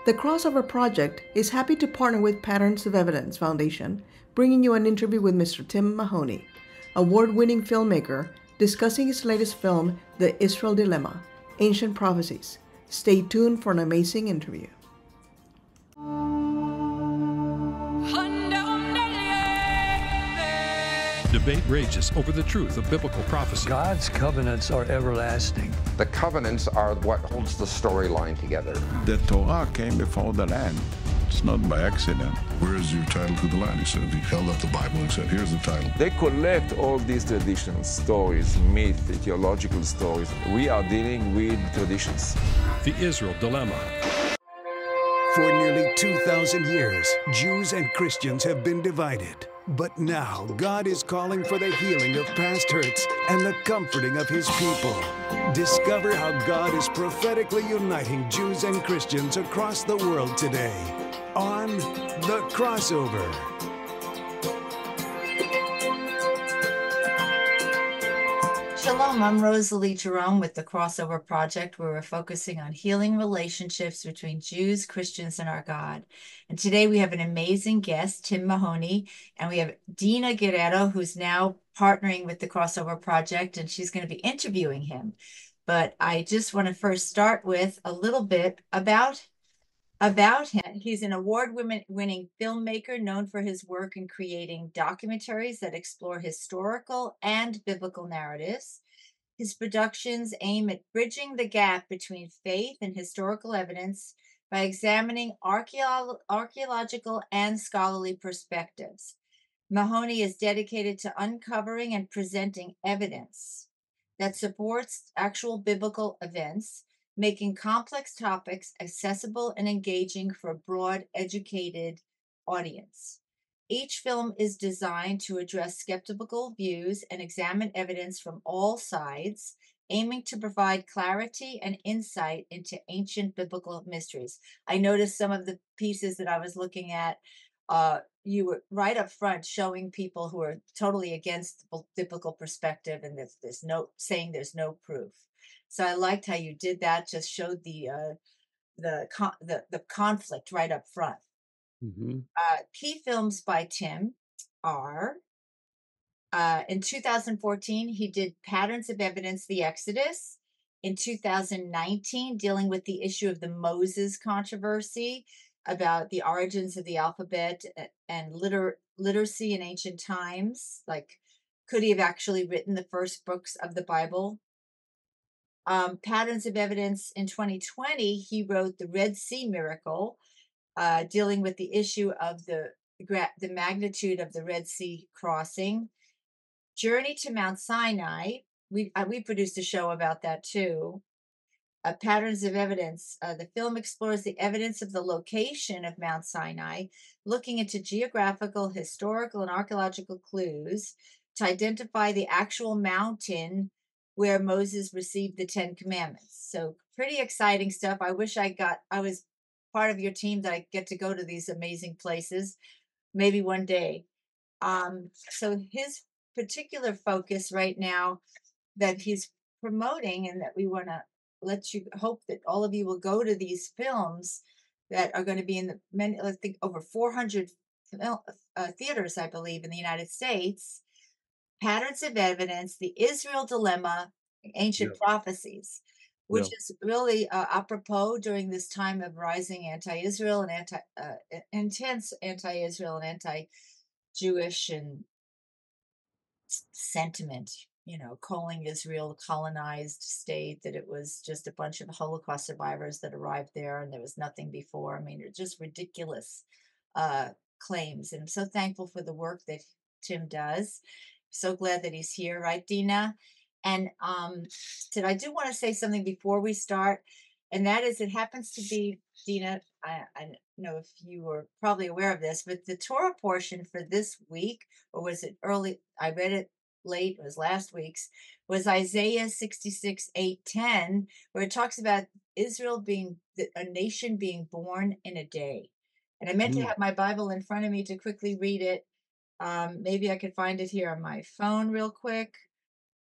The Crossover Project is happy to partner with Patterns of Evidence Foundation, bringing you an interview with Mr. Tim Mahoney, award-winning filmmaker, discussing his latest film, The Israel Dilemma, Ancient Prophecies. Stay tuned for an amazing interview. Debate rages over the truth of biblical prophecy. God's covenants are everlasting. The covenants are what holds the storyline together. The Torah came before the land. It's not by accident. Where is your title to the land? He said, he held up the Bible and said, here's the title. They collect all these traditions, stories, myth, theological stories. We are dealing with traditions. The Israel Dilemma. For nearly 2,000 years, Jews and Christians have been divided. But now, God is calling for the healing of past hurts and the comforting of His people. Discover how God is prophetically uniting Jews and Christians across the world today on The Crossover. Shalom, I'm Rosalie Jerome with the Crossover Project, where we're focusing on healing relationships between Jews, Christians, and our God. And today we have an amazing guest, Tim Mahoney, and we have Dina Guerrero, who's now partnering with the Crossover Project, and she's going to be interviewing him. But I just want to first start with a little bit about him. He's an award-winning filmmaker known for his work in creating documentaries that explore historical and biblical narratives. His productions aim at bridging the gap between faith and historical evidence by examining archaeological and scholarly perspectives. Mahoney is dedicated to uncovering and presenting evidence that supports actual biblical events, making complex topics accessible and engaging for a broad, educated audience. Each film is designed to address skeptical views and examine evidence from all sides, aiming to provide clarity and insight into ancient biblical mysteries. I noticed some of the pieces that I was looking at, you were right up front showing people who are totally against the biblical perspective, and there's no proof. So I liked how you did that. Just showed the conflict right up front. Mm-hmm. Key films by Tim are in 2014 he did Patterns of Evidence: The Exodus. In 2019, dealing with the issue of the Moses controversy about the origins of the alphabet and literacy in ancient times. Like, could he have actually written the first books of the Bible? Patterns of Evidence in 2020, he wrote The Red Sea Miracle, dealing with the issue of the magnitude of the Red Sea crossing. Journey to Mount Sinai, we produced a show about that too. Patterns of Evidence, the film explores the evidence of the location of Mount Sinai, looking into geographical, historical, and archaeological clues to identify the actual mountain where Moses received the 10 Commandments. So pretty exciting stuff. I wish I was part of your team that I get to go to these amazing places, maybe one day. So his particular focus right now that he's promoting, and that we want to let you hope that all of you will go to these films that are going to be in the many, I think over 400 theaters, I believe, in the United States. Patterns of Evidence, The Israel Dilemma, Ancient Prophecies, which is really apropos during this time of rising anti-Israel and intense anti-Israel and anti-Jewish and sentiment, calling Israel a colonized state, that it was just a bunch of Holocaust survivors that arrived there and there was nothing before. I mean, it's just ridiculous claims. And I'm so thankful for the work that Tim does. So glad that he's here, right, Dina? And I do want to say something before we start, and that is, it happens to be, Dina, I don't know if you were probably aware of this, but the Torah portion for this week, or was it early? I read it late, it was last week's, was Isaiah 66, 8-10, where it talks about Israel being a nation being born in a day. And I meant to have my Bible in front of me to quickly read it. Maybe I could find it here on my phone real quick.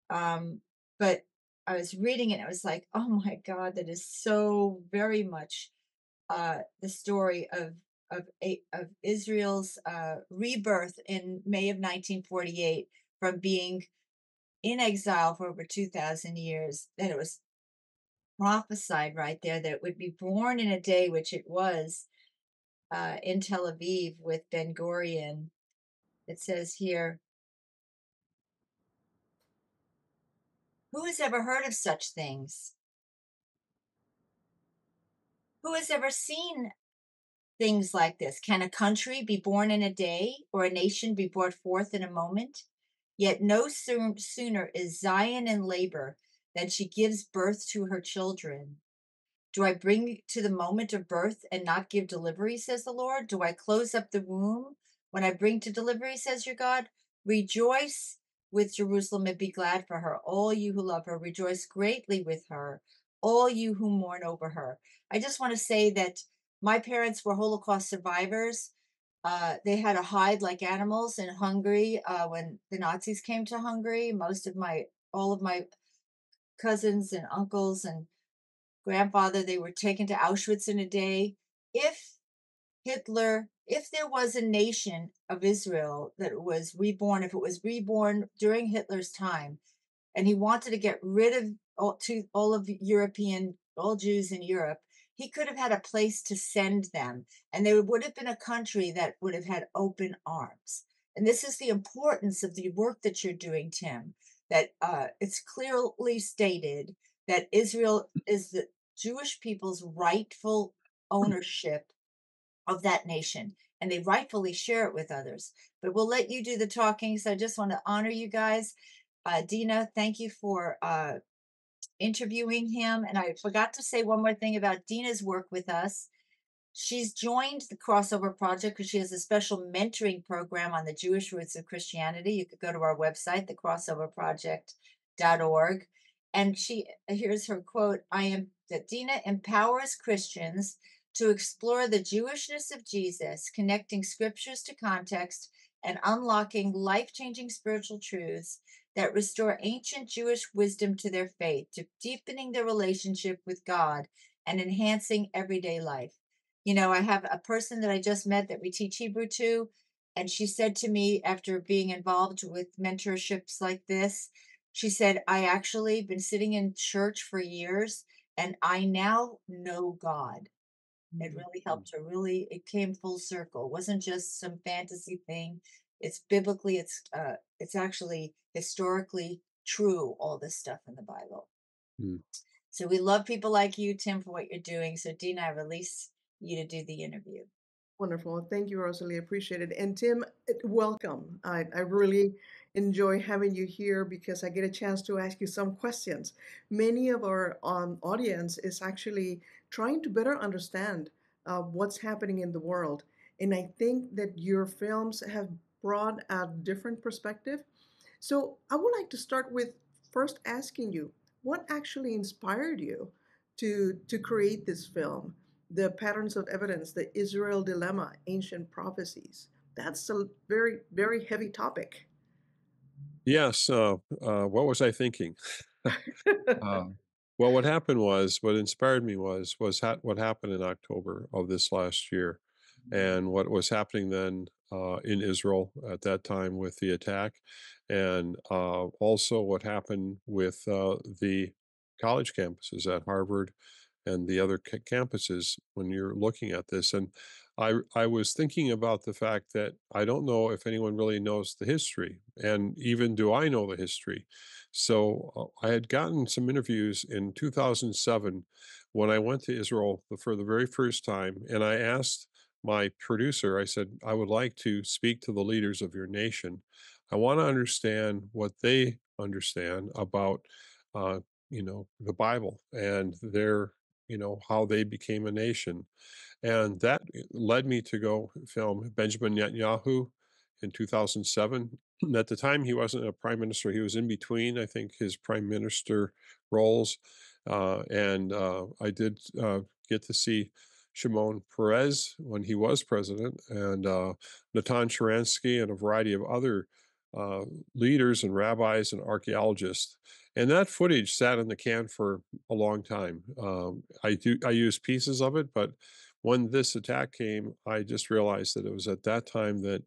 But I was reading it and I was like, oh my God, that is so very much the story of Israel's rebirth in May of 1948 from being in exile for over 2,000 years. That it was prophesied right there that it would be born in a day, which it was, in Tel Aviv with Ben Gurion. It says here, who has ever heard of such things? Who has ever seen things like this? Can a country be born in a day, or a nation be brought forth in a moment? Yet no sooner is Zion in labor than she gives birth to her children. Do I bring to the moment of birth and not give delivery, says the Lord? Do I close up the womb when I bring to delivery, says your God? Rejoice with Jerusalem and be glad for her. All you who love her, rejoice greatly with her. All you who mourn over her. I just want to say that my parents were Holocaust survivors. They had to hide like animals in Hungary when the Nazis came to Hungary. All of my cousins and uncles and grandfather, they were taken to Auschwitz in a day. If if there was a nation of Israel that was reborn, if it was reborn during Hitler's time, and he wanted to get rid of all Jews in Europe, he could have had a place to send them, and there would have been a country that would have had open arms. And this is the importance of the work that you're doing, Tim, that it's clearly stated that Israel is the Jewish people's rightful ownership of that nation, and they rightfully share it with others. But we'll let you do the talking. So I just want to honor you guys. Dina, thank you for interviewing him. And I forgot to say one more thing about Dina's work with us. She's joined the Crossover Project because she has a special mentoring program on the Jewish roots of Christianity. You could go to our website, thecrossoverproject.org. And here's her quote: that Dina empowers Christians to explore the Jewishness of Jesus, connecting scriptures to context and unlocking life-changing spiritual truths that restore ancient Jewish wisdom to their faith, to deepening their relationship with God and enhancing everyday life. You know, I have a person that I just met that we teach Hebrew to, and she said to me after being involved with mentorships like this, she said, I actually been sitting in church for years and I now know God. It really helped her. Really, it came full circle. It wasn't just some fantasy thing. It's biblically, it's actually historically true, all this stuff in the Bible. So we love people like you, Tim, for what you're doing. So Dina, I release you to do the interview. Wonderful. Thank you, Rosalie. Appreciate it. And Tim, welcome. I really enjoy having you here because I get a chance to ask you some questions. Many of our audience is actually trying to better understand what's happening in the world. And I think that your films have brought a different perspective. So I would like to start with first asking you, what actually inspired you to create this film? The Patterns of Evidence, the Israel Dilemma, Ancient Prophecies. That's a very, very heavy topic. Yes. What was I thinking? Well, what inspired me was what happened in October of this last year, and what was happening then in Israel at that time with the attack, and also what happened with the college campuses at Harvard and the other campuses when you're looking at this. And I was thinking about the fact that I don't know if anyone really knows the history, and even do I know the history. So I had gotten some interviews in 2007 when I went to Israel for the very first time, and I asked my producer, I said, I would like to speak to the leaders of your nation. I want to understand what they understand about, uh, the Bible and how they became a nation. And that led me to go film Benjamin Netanyahu in 2007. At the time, he wasn't a prime minister. He was in between, I think, his prime minister roles. And I did get to see Shimon Peres when he was president, and Natan Sharansky, and a variety of other leaders and rabbis and archaeologists. And that footage sat in the can for a long time. I use pieces of it, but when this attack came, I just realized that it was at that time that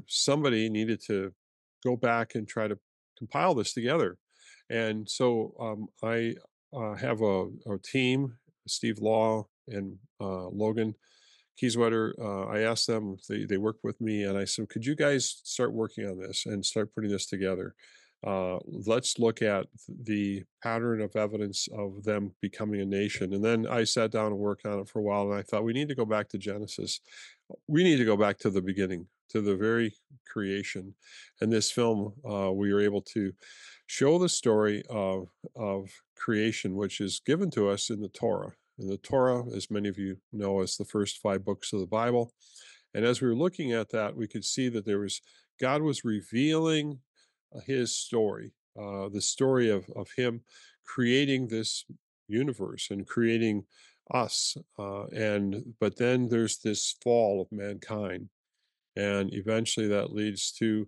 somebody needed to go back and try to compile this together. And so I have a team, Steve Law and Logan Kieswetter. I asked them, they worked with me, and I said, could you guys start working on this and start putting this together? Let's look at the pattern of evidence of them becoming a nation. And then I sat down and worked on it for a while, and I thought we need to go back to Genesis. We need to go back to the beginning, to the very creation. And this film, we were able to show the story of creation, which is given to us in the Torah. And the Torah, as many of you know, is the first 5 books of the Bible. And as we were looking at that, we could see that God was revealing his story, the story of him creating this universe and creating us. But then there's this fall of mankind, and eventually that leads to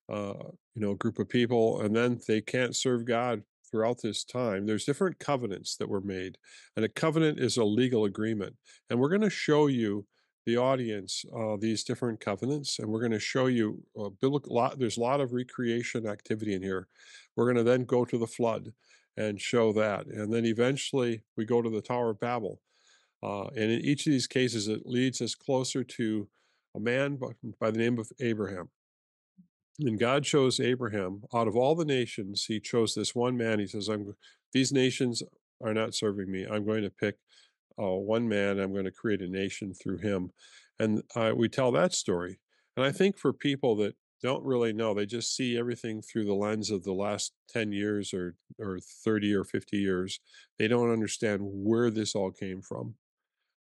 a group of people, and then they can't serve God throughout this time. There's different covenants that were made, and a covenant is a legal agreement. And we're going to show you, the audience, these different covenants, and we're going to show you there's a lot of recreation activity in here. We're going to then go to the flood and show that, and then eventually we go to the Tower of Babel. And in each of these cases, it leads us closer to a man by the name of Abraham. And God chose Abraham. Out of all the nations, he chose this one man. He says, these nations are not serving me. I'm going to pick one man. I'm going to create a nation through him. And we tell that story. And I think for people that don't really know, they just see everything through the lens of the last 10 years or 30 or 50 years. They don't understand where this all came from.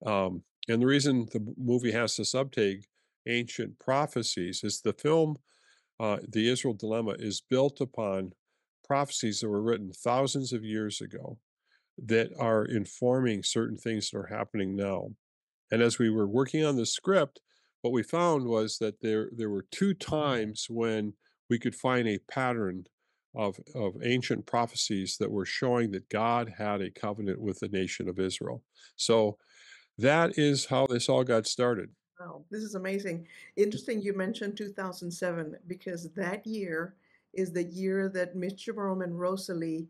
And the reason the movie has the subtag, Ancient Prophecies, is the film, The Israel Dilemma, is built upon prophecies that were written thousands of years ago that are informing certain things that are happening now. And as we were working on the script, what we found was that there were 2 times when we could find a pattern of ancient prophecies that were showing that God had a covenant with the nation of Israel. So that is how this all got started. Wow, this is amazing. Interesting you mentioned 2007 because that year is the year that Miss Jerome and Rosalie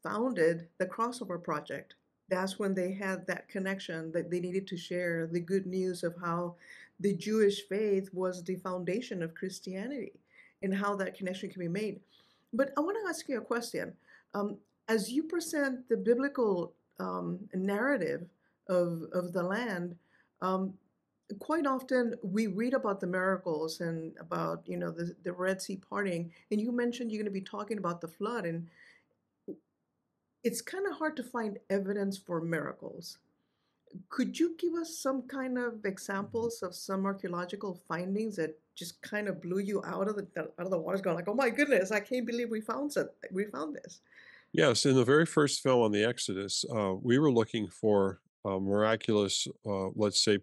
founded the Crossover Project. That's when they had that connection that they needed to share the good news of how the Jewish faith was the foundation of Christianity and how that connection can be made. But I want to ask you a question. As you present the biblical narrative of the land, um, quite often we read about the miracles and about the Red Sea parting, and you mentioned you're going to be talking about the flood, and it's kind of hard to find evidence for miracles. Could you give us some kind of examples of some archaeological findings that just kind of blew you out of the waters, going like, oh my goodness, I can't believe we found this. Yes, in the very first film on the Exodus, we were looking for miraculous, let's say,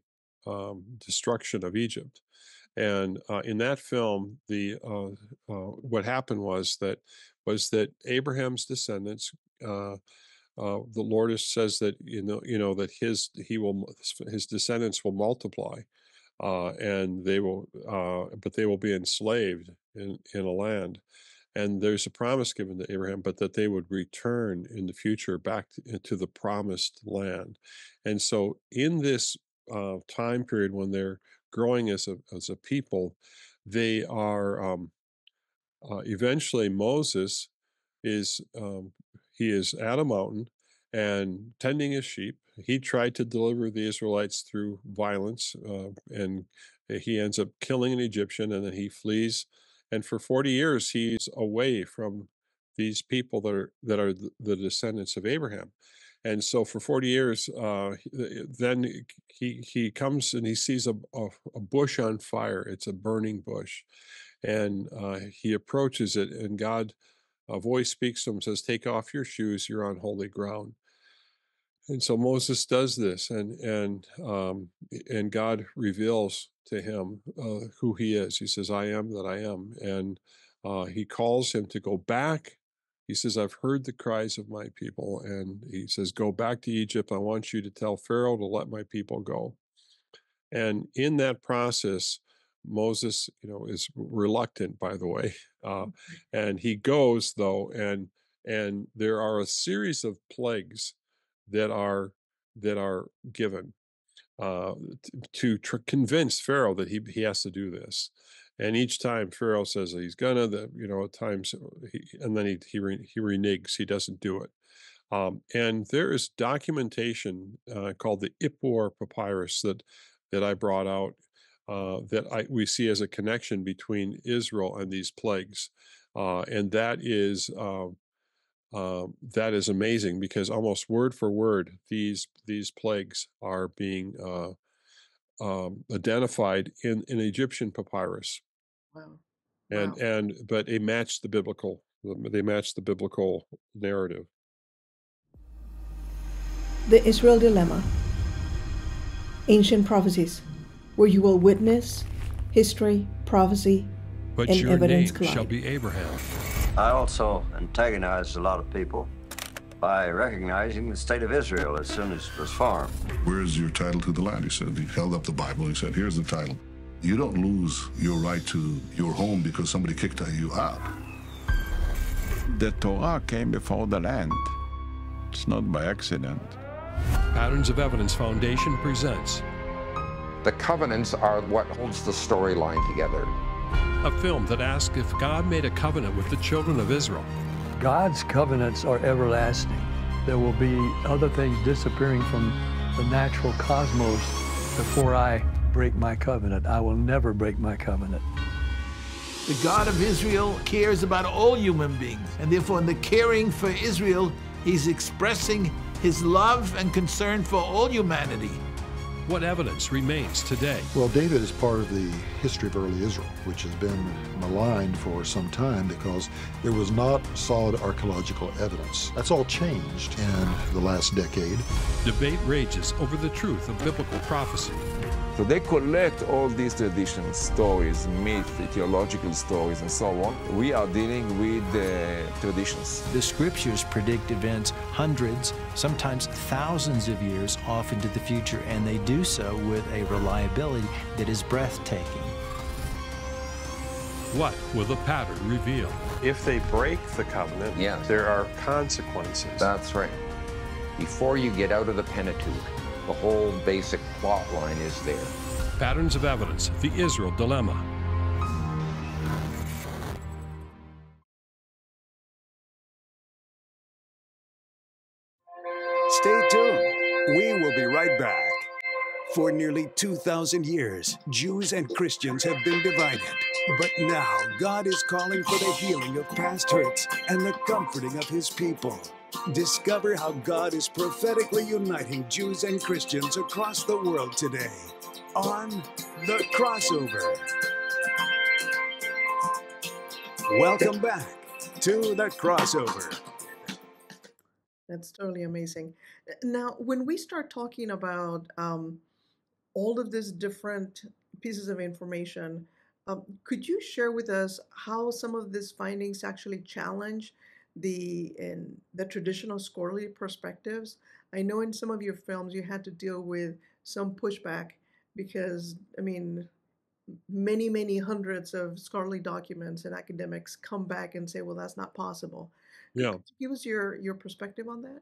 destruction of Egypt. And in that film, what happened was that Abraham's descendants, the Lord says that that his descendants will multiply, and but they will be enslaved in a land. And there's a promise given to Abraham, but that they would return in the future back to the promised land. And so in this time period when they're growing as a people, they are eventually Moses is at a mountain and tending his sheep. He tried to deliver the Israelites through violence, and he ends up killing an Egyptian, and then he flees. And for 40 years, he's away from these people that are the descendants of Abraham. And so for 40 years, then he comes and he sees a bush on fire. It's a burning bush. And he approaches it, and a voice speaks to him, says, "Take off your shoes, you're on holy ground." And so Moses does this, and God reveals to him who he is. He says, "I am that I am," and he calls him to go back. He says, I've heard the cries of my people. And he says, go back to Egypt. I want you to tell Pharaoh to let my people go. And in that process, Moses, is reluctant, by the way, and he goes though, and there are a series of plagues that are given to convince Pharaoh that he has to do this. And each time Pharaoh says that he's gonna, at times, and then he reneges, he doesn't do it. And there is documentation called the Ippur papyrus that I brought out that we see as a connection between Israel and these plagues, and that is amazing because almost word for word these plagues are being identified in Egyptian papyrus, Wow. Wow. but they match the biblical narrative. The Israel Dilemma. Ancient prophecies, where you will witness history, prophecy, but and your evidence name collide. shall be Abraham. I also antagonized a lot of people by recognizing the state of Israel as soon as it was formed. Where's your title to the land? He said, he held up the Bible and he said, here's the title. You don't lose your right to your home because somebody kicked you out. The Torah came before the land. It's not by accident. Patterns of Evidence Foundation presents The covenants are what holds the storyline together. a film that asks if God made a covenant with the children of Israel. God's covenants are everlasting. There will be other things disappearing from the natural cosmos before I break my covenant. I will never break my covenant. The God of Israel cares about all human beings, and therefore in the caring for Israel, he's expressing his love and concern for all humanity. What evidence remains today? Well, David is part of the history of early Israel, which has been maligned for some time because there was not solid archaeological evidence. That's all changed in the last decade. Debate rages over the truth of biblical prophecy. So they collect all these traditions, stories, myth, theological stories, and so on. We are dealing with traditions. The scriptures predict events hundreds, sometimes thousands of years off into the future, and they do so with a reliability that is breathtaking. What will the pattern reveal? If they break the covenant, Yes. there are consequences. That's right. Before you get out of the Pentateuch, the whole basic plot line is there. Patterns of Evidence, the Israel Dilemma. Stay tuned. We will be right back. For nearly 2,000 years, Jews and Christians have been divided. But now, God is calling for the healing of past hurts and the comforting of his people. Discover how God is prophetically uniting Jews and Christians across the world today on The Crossover. Welcome back to The Crossover. That's totally amazing. Now, when we start talking about all of these different pieces of information, could you share with us how some of these findings actually challenge the traditional scholarly perspectives? I know in some of your films you had to deal with some pushback because, I mean, many hundreds of scholarly documents and academics come back and say, well, that's not possible. Yeah. Could you give us your perspective on that?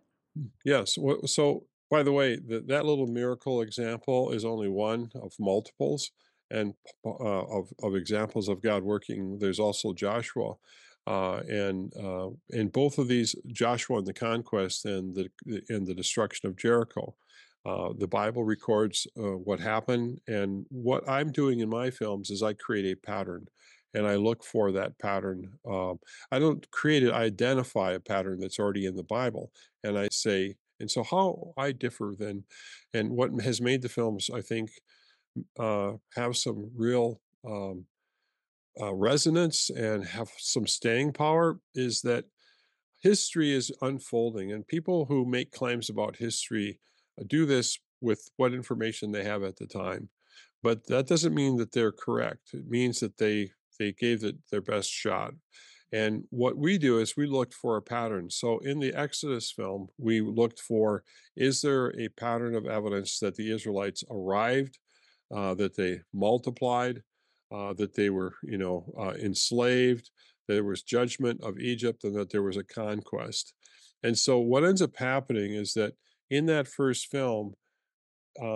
Yes. So, by the way, that little miracle example is only one of multiples, and of examples of God working. There's also Joshua, and in both of these, Joshua and the conquest and the destruction of Jericho. The Bible records what happened, and what I'm doing in my films is I create a pattern, and I look for that pattern. I don't create it; I identify a pattern that's already in the Bible, and I say, and so how I differ then, and what has made the films, I think, have some real resonance and have some staying power is that history is unfolding, and people who make claims about history do this with what information they have at the time. But that doesn't mean that they're correct. It means that they gave it their best shot. And what we do is we looked for a pattern. So in the Exodus film, we looked for, is there a pattern of evidence that the Israelites arrived, that they multiplied, that they were, enslaved, that there was judgment of Egypt, and that there was a conquest. And so what ends up happening is that in that first film,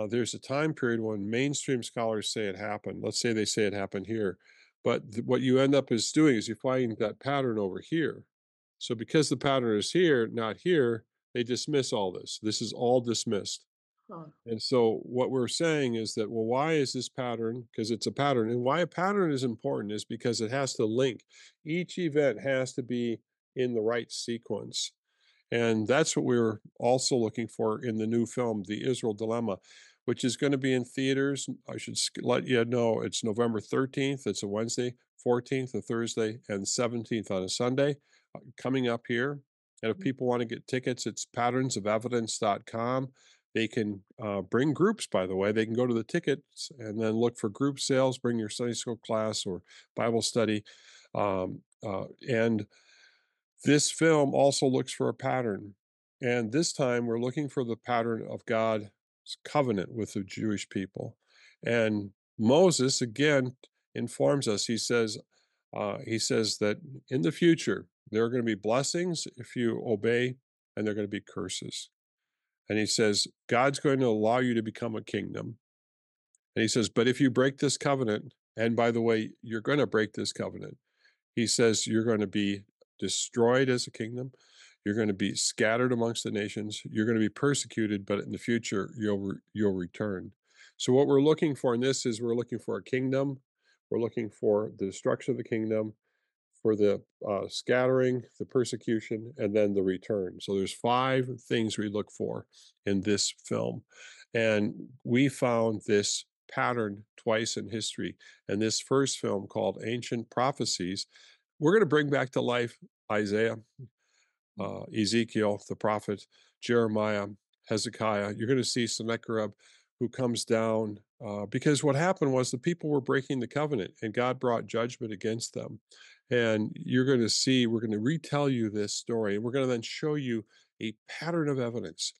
there's a time period when mainstream scholars say it happened. Let's say they say it happened here. But what you end up is doing is you find that pattern over here. So because the pattern is here, not here, they dismiss all this. This is all dismissed. Huh. And so what we're saying is that, well, why is this pattern? Because it's a pattern. And why a pattern is important is because it has to link. Each event has to be in the right sequence. And that's what we were also looking for in the new film, The Israel Dilemma, which is going to be in theaters. I should let you know it's November 13th. It's a Wednesday, 14th, a Thursday, and 17th on a Sunday coming up here. And if people want to get tickets, it's patternsofevidence.com. They can bring groups, by the way. They can go to the tickets and then look for group sales, bring your Sunday school class or Bible study. And this film also looks for a pattern. And this time we're looking for the pattern of God's covenant with the Jewish people. And Moses, again, informs us. He says that in the future, there are going to be blessings if you obey, and there are going to be curses. And he says, God's going to allow you to become a kingdom. And he says, but if you break this covenant, and by the way, you're going to break this covenant, he says you're going to be destroyed as a kingdom. You're going to be scattered amongst the nations. You're going to be persecuted, but in the future, you'll return. So what we're looking for in this is we're looking for a kingdom. We're looking for the destruction of the kingdom, for the scattering, the persecution, and then the return. So there's 5 things we look for in this film. And we found this pattern twice in history. And this first film called Ancient Prophecies, we're going to bring back to life Isaiah, Ezekiel, the prophet, Jeremiah, Hezekiah. You're going to see Sennacherib, who comes down because what happened was the people were breaking the covenant and God brought judgment against them. And you're going to see, we're going to retell you this story, and we're going to then show you a pattern of evidence,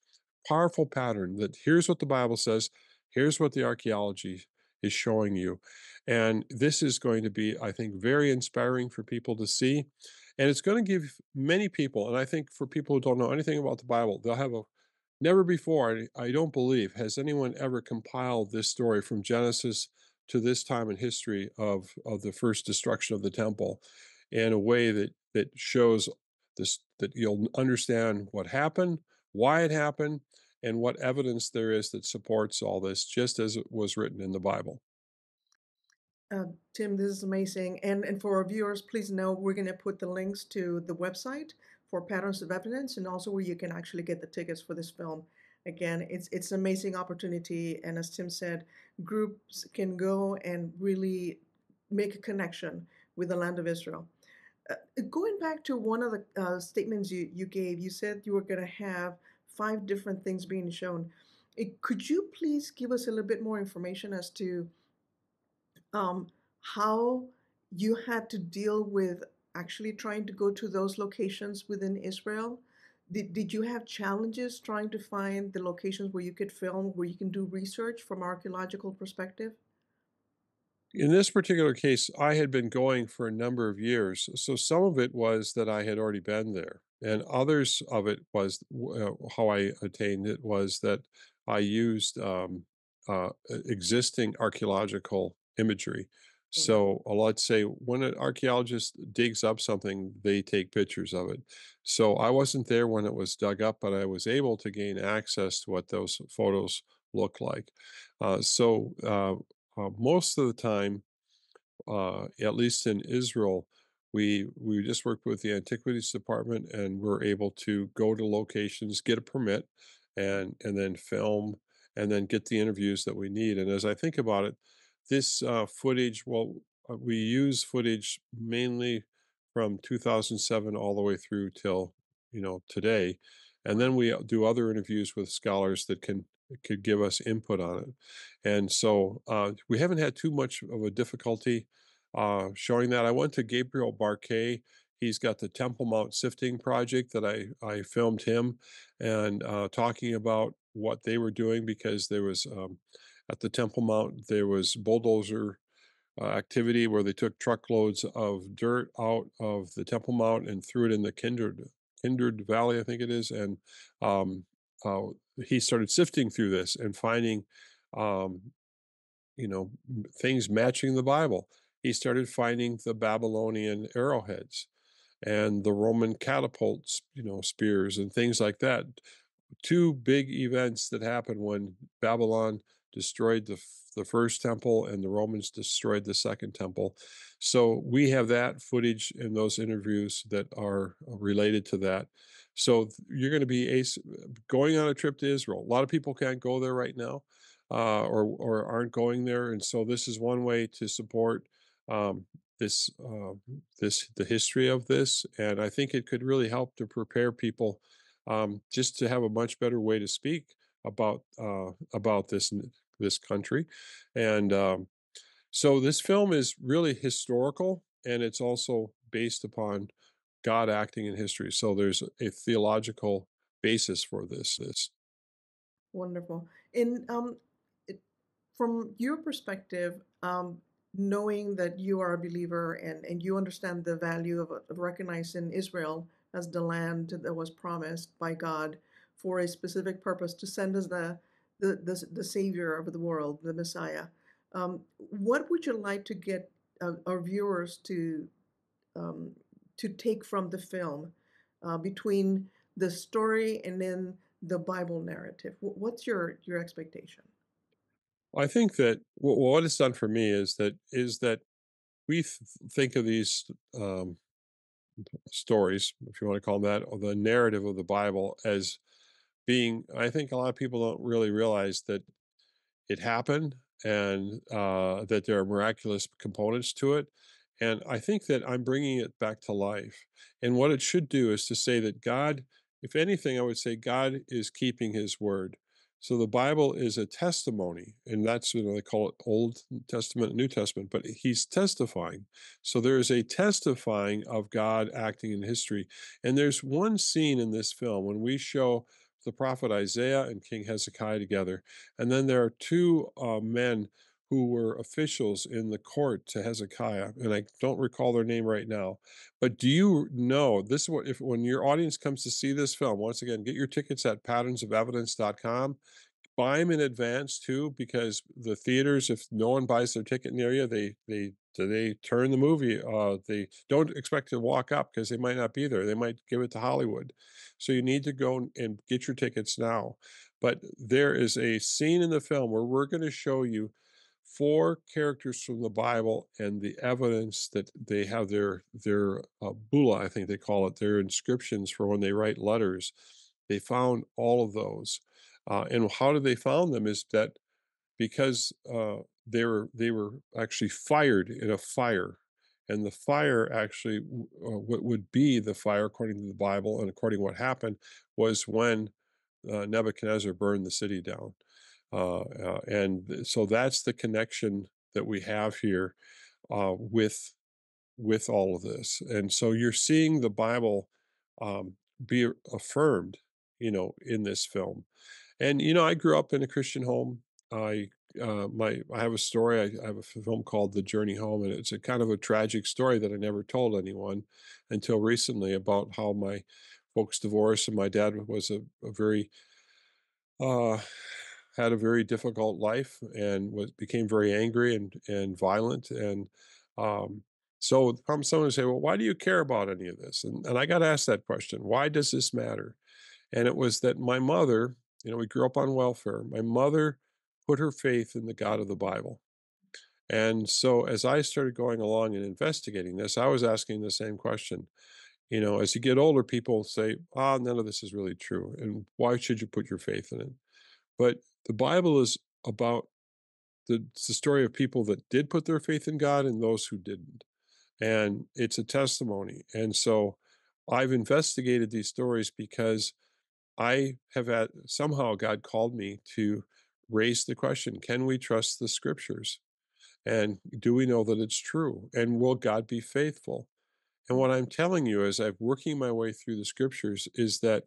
powerful pattern that here's what the Bible says, here's what the archaeology is showing you. And this is going to be, I think, very inspiring for people to see. And it's going to give many people, and I think for people who don't know anything about the Bible, they'll have never before, I don't believe, has anyone ever compiled this story from Genesis to this time in history of the first destruction of the temple in a way that shows this, that you'll understand what happened, why it happened, and what evidence there is that supports all this, just as it was written in the Bible. Tim, this is amazing. And for our viewers, please know we're going to put the links to the website for Patterns of Evidence and also where you can actually get the tickets for this film. Again, it's an amazing opportunity. And as Tim said, groups can go and really make a connection with the land of Israel. Going back to one of the statements you gave, you said you were going to have 5 different things being shown. Could you please give us a little bit more information as to how you had to deal with actually trying to go to those locations within Israel? Did you have challenges trying to find the locations where you could film, where you can do research from an archaeological perspective? In this particular case, I had been going for a number of years. So some of it was that I had already been there. And others of it was how I attained it was that I used existing archaeological imagery. So let's say when an archaeologist digs up something, they take pictures of it. So I wasn't there when it was dug up, but I was able to gain access to what those photos look like. Most of the time, at least in Israel, we just worked with the antiquities department, and we're able to go to locations, get a permit, and then film, and then get the interviews that we need. And as I think about it, this footage, well, we use footage mainly from 2007 all the way through till today, and then we do other interviews with scholars that could give us input on it. And so we haven't had too much of a difficulty showing that. I went to Gabriel Barquet. He's got the Temple Mount sifting project that I filmed him and talking about what they were doing because there was at the Temple Mount there was bulldozer activity where they took truckloads of dirt out of the Temple Mount and threw it in the Kindred Valley, I think it is, and um, uh, he started sifting through this and finding, um, things matching the Bible. He started finding the Babylonian arrowheads and the Roman catapults, spears and things like that. Two big events that happened when Babylon destroyed the first temple and the Romans destroyed the second temple. So we have that footage in those interviews that are related to that. So you're going to be going on a trip to Israel. A lot of people can't go there right now, or aren't going there, and so this is one way to support um, the history of this, and I think it could really help to prepare people just to have a much better way to speak about this country, and so this film is really historical, and it's also based upon God acting in history. So there's a theological basis for this. Wonderful. And it- from your perspective, knowing that you are a believer and you understand the value of recognizing Israel as the land that was promised by God for a specific purpose to send us the Savior of the world, the Messiah. What would you like to get our viewers um, to take from the film between the story and then the Bible narrative? What's your expectation? I think that what it's done for me is that we think of these stories, if you want to call them that, or the narrative of the Bible as being. I think a lot of people don't really realize that it happened and that there are miraculous components to it. And I think that I'm bringing it back to life. And what it should do is to say that God, if anything, I would say God is keeping his word. So the Bible is a testimony, and that's, they call it Old Testament and New Testament, but he's testifying. So there is a testifying of God acting in history. And there's one scene in this film when we show the prophet Isaiah and King Hezekiah together. And then there are two men who were officials in the court to Hezekiah, and I don't recall their name right now. But do you know, this is what, if when your audience comes to see this film, once again, get your tickets at patternsofevidence.com. Buy them in advance too, because the theaters, if no one buys their ticket near you, they turn the movie. They don't expect to walk up because they might not be there. They might give it to Hollywood. So you need to go and get your tickets now. But there is a scene in the film where we're going to show you four characters from the Bible and the evidence that they have their bula, I think they call it, their inscriptions for when they write letters. They found all of those. And how did they found them is that because they were actually fired in a fire, and the fire actually what would be the fire according to the Bible and according to what happened was when Nebuchadnezzar burned the city down, so that's the connection that we have here with all of this, and so you're seeing the Bible be affirmed, in this film. And I grew up in a Christian home. I have a story. I have a film called The Journey Home, and it's a kind of a tragic story that I never told anyone until recently about how my folks divorced, and my dad was a very uh, had a very difficult life and became very angry and violent. And um, so someone would say, "Well, why do you care about any of this?" And I got asked that question: "Why does this matter?" And it was that my mother, we grew up on welfare. My mother put her faith in the God of the Bible. And so as I started going along and investigating this, I was asking the same question. As you get older, people say, none of this is really true. And why should you put your faith in it? But the Bible is about it's the story of people that did put their faith in God and those who didn't. And it's a testimony. And so I've investigated these stories because I have had somehow God called me to raise the question, can we trust the scriptures? And do we know that it's true? And will God be faithful? And what I'm telling you as I'm working my way through the scriptures is that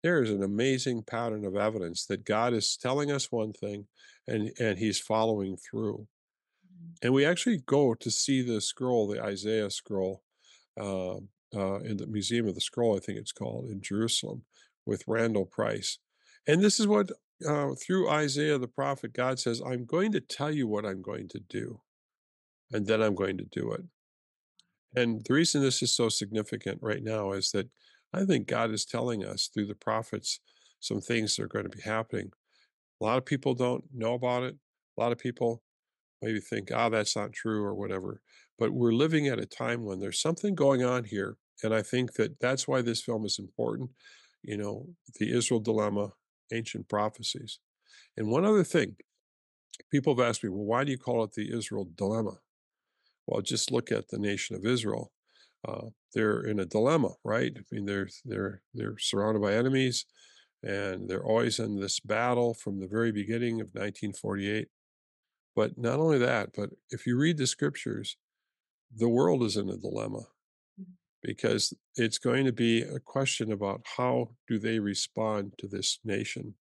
there is an amazing pattern of evidence that God is telling us one thing and he's following through. And we actually go to see the scroll, the Isaiah scroll, in the Museum of the Scroll, I think it's called, in Jerusalem, with Randall Price. And this is what, through Isaiah the prophet, God says, I'm going to tell you what I'm going to do, and then I'm going to do it. And the reason this is so significant right now is that I think God is telling us through the prophets some things that are going to be happening. A lot of people don't know about it. A lot of people maybe think, oh, that's not true or whatever. But we're living at a time when there's something going on here. And I think that that's why this film is important. You know, the Israel dilemma, ancient prophecies. And one other thing, people have asked me, well, why do you call it the Israel dilemma? Well, just look at the nation of Israel. They're in a dilemma, right? I mean, they're surrounded by enemies, and they're always in this battle from the very beginning of 1948. But not only that, but if you read the scriptures, the world is in a dilemma because it's going to be a question about how do they respond to this nation.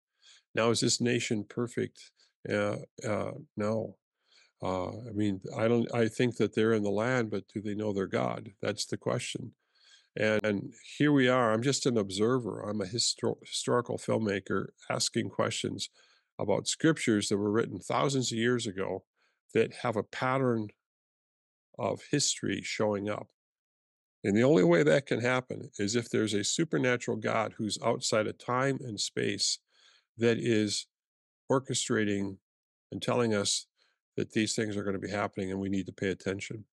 Now, is this nation perfect? No. I mean, I think that they're in the land, but do they know their God? That's the question. And here we are. I'm just an observer. I'm a historical filmmaker asking questions about scriptures that were written thousands of years ago that have a pattern of history showing up. And the only way that can happen is if there's a supernatural God who's outside of time and space that is orchestrating and telling us that these things are going to be happening and we need to pay attention.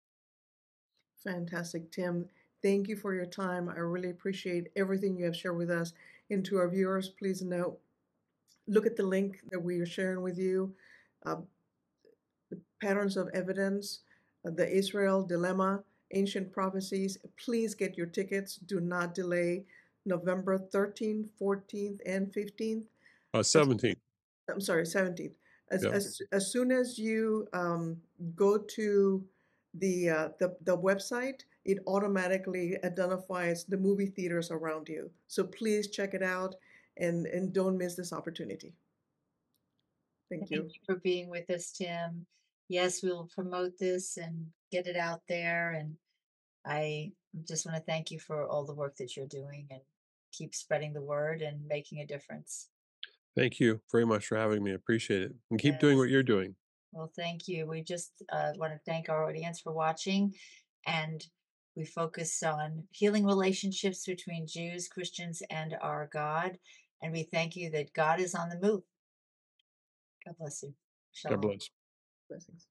Fantastic, Tim. Thank you for your time. I really appreciate everything you have shared with us. And to our viewers, please note, look at the link that we are sharing with you. The patterns of evidence, the Israel dilemma, ancient prophecies. Please get your tickets. Do not delay. November 13th, 14th, and 15th. 17th. I'm sorry, 17th. Yeah. As soon as you go to the website, it automatically identifies the movie theaters around you. So please check it out and don't miss this opportunity. Thank you. Thank you for being with us, Tim. Yes, we will promote this and get it out there. And I just want to thank you for all the work that you're doing and keep spreading the word and making a difference. Thank you very much for having me. I appreciate it. And keep doing what you're doing. Well, thank you. We just want to thank our audience for watching. And we focus on healing relationships between Jews, Christians, and our God. And we thank you that God is on the move. God bless you. Shalom. God bless. Blessings.